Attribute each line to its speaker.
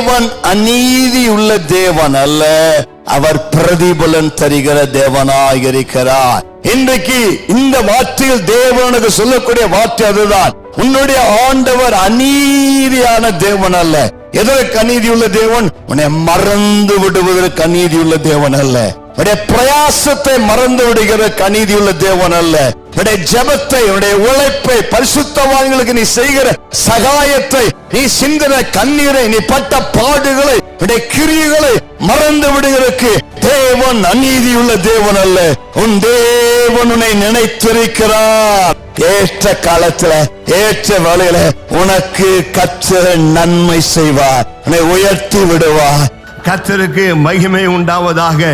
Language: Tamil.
Speaker 1: தேவன் அநீதி உள்ள தேவன் அல்ல, அவர் பிரதிபலன் தருகிற தேவனாய் இருக்கிறார். இன்றைக்கு இந்த வார்த்தையில் தேவனுக்கு சொல்லக்கூடிய வார்த்தை அதுதான். உன்னுடைய ஆண்டவர் அநீதியான தேவன் அல்ல. எதற்கு அநீதி உள்ள தேவன்? உன்னை மறந்து விடுவதற்கு அநீதி உள்ள தேவன் அல்ல. உடைய பிரயாசத்தை மறந்து விடுகிற அநீதி உள்ள தேவன் அல்ல. உடைய ஜெபத்தை, உடைய உழைப்பை, பரிசுத்தவான்களுக்கு நீ செய்கிற சகாயத்தை, நீ சிந்தின கண்ணீரை, நீ பட்ட பாடுகளை, உடைய கிரியைகளை மறந்து விடுகிறதுக்கு தேவன் அநீதி உள்ள தேவன் அல்ல. உன் தேவன் உன்னை நினைத்திருக்கிறார். ஏற்ற காலத்துல, ஏற்ற வேளையில உனக்கு கர்த்தர் நன்மை செய்வார், உன்னை உயர்த்தி விடுவார். கர்த்தருக்கு மகிமை உண்டாவதாக.